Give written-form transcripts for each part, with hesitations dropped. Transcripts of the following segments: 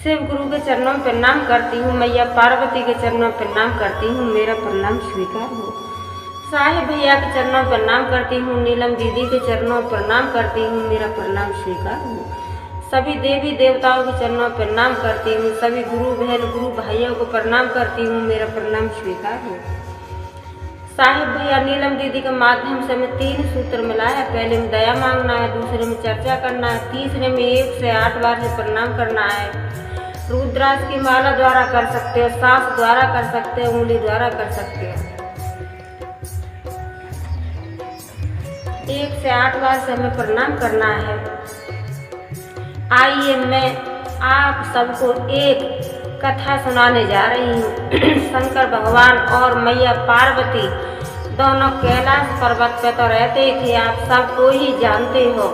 शिव गुरु के चरणों में प्रणाम करती हूँ, मैया पार्वती के चरणों में प्रणाम करती हूँ, मेरा प्रणाम स्वीकार हो। साहिब भैया के चरणों में प्रणाम करती हूँ, नीलम दीदी के चरणों में प्रणाम करती हूँ, मेरा प्रणाम स्वीकार हो। सभी देवी देवताओं के चरणों में प्रणाम करती हूँ, सभी गुरु बहन गुरु भाइयों को प्रणाम करती हूँ, मेरा प्रणाम स्वीकार हो। साहिब भैया नीलम दीदी के माध्यम से हमें 3 सूत्र मिला है। पहले में दया मांगना है, दूसरे में चर्चा करना है, तीसरे में 1 से 8 बार से प्रणाम करना है। रुद्राक्ष की माला द्वारा कर सकते हो, सांस द्वारा कर सकते हो, उंगली द्वारा कर सकते हो। 1 से 8 बार से हमें प्रणाम करना है। आइए मैं आप सबको एक कथा सुनाने जा रही हूँ। शंकर भगवान और मैया पार्वती दोनों कैलाश पर्वत पे तो रहते ही थे, आप सबको ही जानते हो।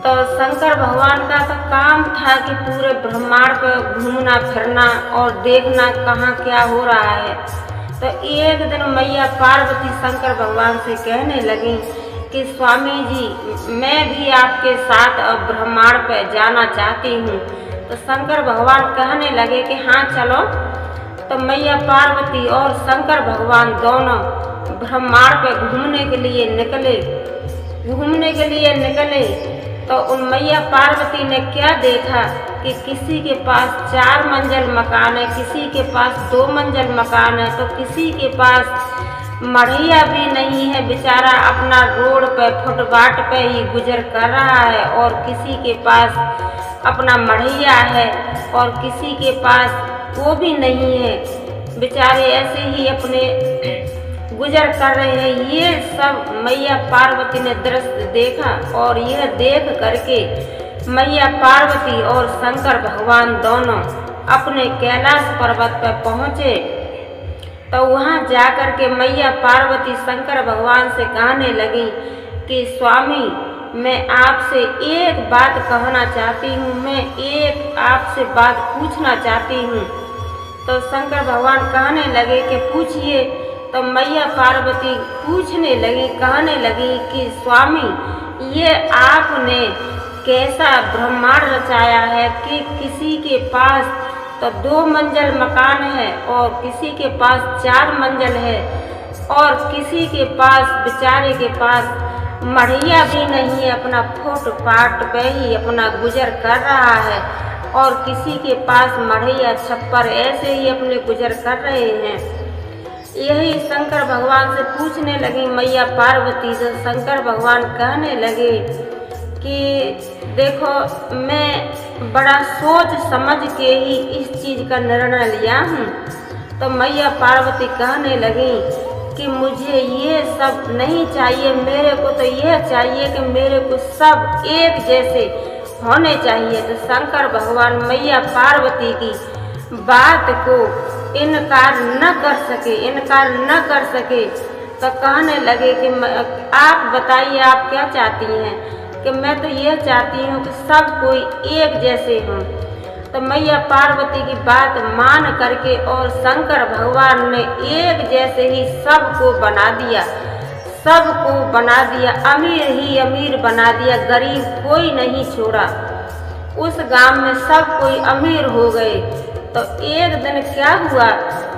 तो शंकर भगवान का तो काम था कि पूरे ब्रह्मांड पर घूमना फिरना और देखना कहाँ क्या हो रहा है। तो एक दिन मैया पार्वती शंकर भगवान से कहने लगी कि स्वामी जी मैं भी आपके साथ अब ब्रह्मांड पर जाना चाहती हूँ। तो शंकर भगवान कहने लगे कि हाँ चलो। तो मैया पार्वती और शंकर भगवान दोनों ब्रह्मांड पर घूमने के लिए निकले। तो उन मैया पार्वती ने क्या देखा कि किसी के पास 4 मंजिल मकान है, किसी के पास 2 मंजिल मकान है, तो किसी के पास मढ़िया भी नहीं है, बेचारा अपना रोड पे फुटपाथ पे ही गुजर कर रहा है। और किसी के पास अपना मढ़िया है और किसी के पास वो भी नहीं है, बेचारे ऐसे ही अपने गुजर कर रहे हैं। ये सब मैया पार्वती ने दृश्य देखा और यह देख करके मैया पार्वती और शंकर भगवान दोनों अपने कैलाश पर्वत पर पहुँचे। तो वहाँ जाकर के मैया पार्वती शंकर भगवान से कहने लगी कि स्वामी मैं आपसे एक बात कहना चाहती हूँ, मैं एक आपसे बात पूछना चाहती हूँ। तो शंकर भगवान कहने लगे कि पूछिए। तो मैया पार्वती पूछने लगी, कहने लगी कि स्वामी ये आपने कैसा ब्रह्मांड रचाया है कि किसी के पास तो 2 मंजिल मकान है और किसी के पास 4 मंजिल है और किसी के पास बेचारे के पास मढ़िया भी नहीं है, अपना फुटपाथ पे ही अपना गुजर कर रहा है और किसी के पास मढ़िया छप्पर ऐसे ही अपने गुजर कर रहे हैं। यही शंकर भगवान से पूछने लगी मैया पार्वती। से शंकर भगवान कहने लगे कि देखो मैं बड़ा सोच समझ के ही इस चीज़ का निर्णय लिया हूँ। तो मैया पार्वती कहने लगी कि मुझे ये सब नहीं चाहिए, मेरे को तो यह चाहिए कि मेरे को सब एक जैसे होने चाहिए। तो शंकर भगवान मैया पार्वती की बात को इनकार न कर सके। तो कहने लगे कि आप बताइए आप क्या चाहती हैं। कि मैं तो ये चाहती हूँ कि सब कोई एक जैसे हों। तो मैया पार्वती की बात मान करके और शंकर भगवान ने एक जैसे ही सबको बना दिया, अमीर ही अमीर बना दिया, गरीब कोई नहीं छोड़ा। उस गांव में सब कोई अमीर हो गए। तो एक दिन क्या हुआ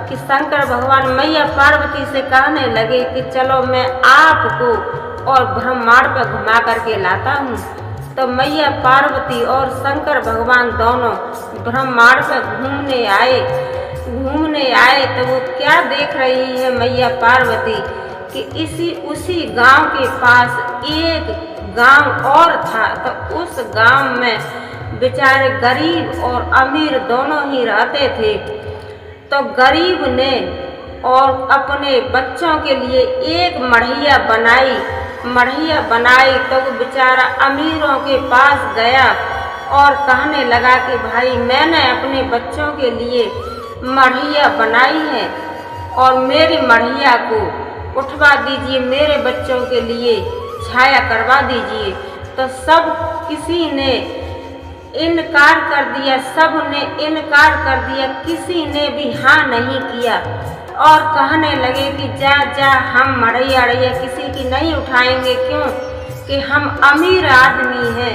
कि शंकर भगवान मैया पार्वती से कहने लगे कि चलो मैं आपको और ब्रह्मांड पर घुमा करके लाता हूँ। तो मैया पार्वती और शंकर भगवान दोनों ब्रह्मांड पर घूमने आए। तो वो क्या देख रही है मैया पार्वती कि उसी गांव के पास एक गांव और था। तो उस गांव में बेचारे गरीब और अमीर दोनों ही रहते थे। तो गरीब ने और अपने बच्चों के लिए एक मढ़िया बनाई। तो वो बेचारा अमीरों के पास गया और कहने लगा कि भाई मैंने अपने बच्चों के लिए मढ़िया बनाई है और मेरी मढ़िया को उठवा दीजिए, मेरे बच्चों के लिए छाया करवा दीजिए। तो किसी ने इनकार कर दिया, किसी ने भी हाँ नहीं किया और कहने लगे कि जा हम मढ़िया किसी की नहीं उठाएंगे, क्यों कि हम अमीर आदमी हैं।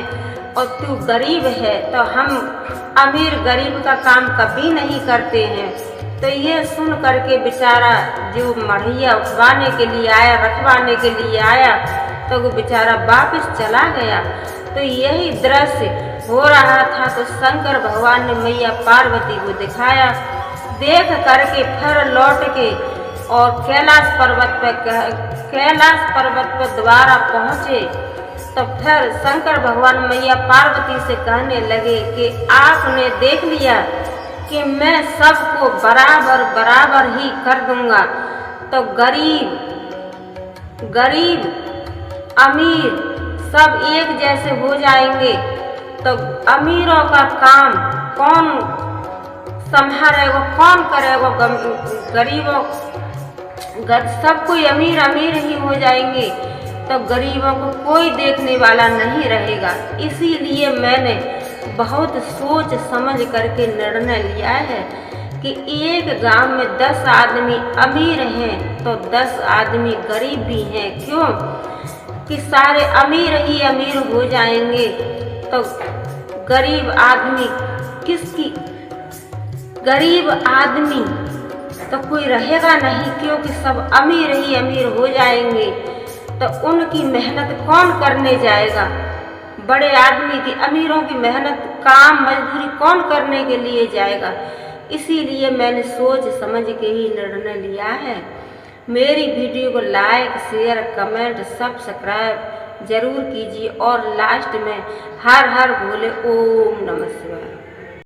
और तू गरीब है तो हम अमीर गरीब का काम कभी नहीं करते हैं। तो ये सुन करके बेचारा जो मढ़ैया उठवाने के लिए आया, रखवाने के लिए आया, तो वो बेचारा वापस चला गया। तो यही दृश्य हो रहा था तो शंकर भगवान ने मैया पार्वती को दिखाया। देख करके फिर लौट के और कैलाश पर्वत पर दोबारा पहुँचे। तो फिर शंकर भगवान मैया पार्वती से कहने लगे कि आपने देख लिया कि मैं सबको बराबर बराबर ही कर दूंगा, तो गरीब अमीर सब एक जैसे हो जाएंगे। तो अमीरों का काम कौन संभालेगा, कौन करेगा? गरीबों सब कोई अमीर ही हो जाएंगे, तो गरीबों को कोई देखने वाला नहीं रहेगा। इसीलिए मैंने बहुत सोच समझ करके निर्णय लिया है कि एक गांव में 10 आदमी अमीर हैं तो 10 आदमी गरीब भी हैं। क्यों कि सारे अमीर ही अमीर हो जाएंगे तो गरीब आदमी तो कोई रहेगा नहीं, क्योंकि सब अमीर ही अमीर हो जाएंगे। तो उनकी मेहनत कौन करने जाएगा? बड़े आदमी की, अमीरों की मेहनत, काम मजदूरी कौन करने के लिए जाएगा? इसीलिए मैंने सोच समझ के ही निर्णय लिया है। मेरी वीडियो को लाइक, शेयर, कमेंट, सब्सक्राइब जरूर कीजिए और लास्ट में हर हर बोले ओम नमः शिवाय।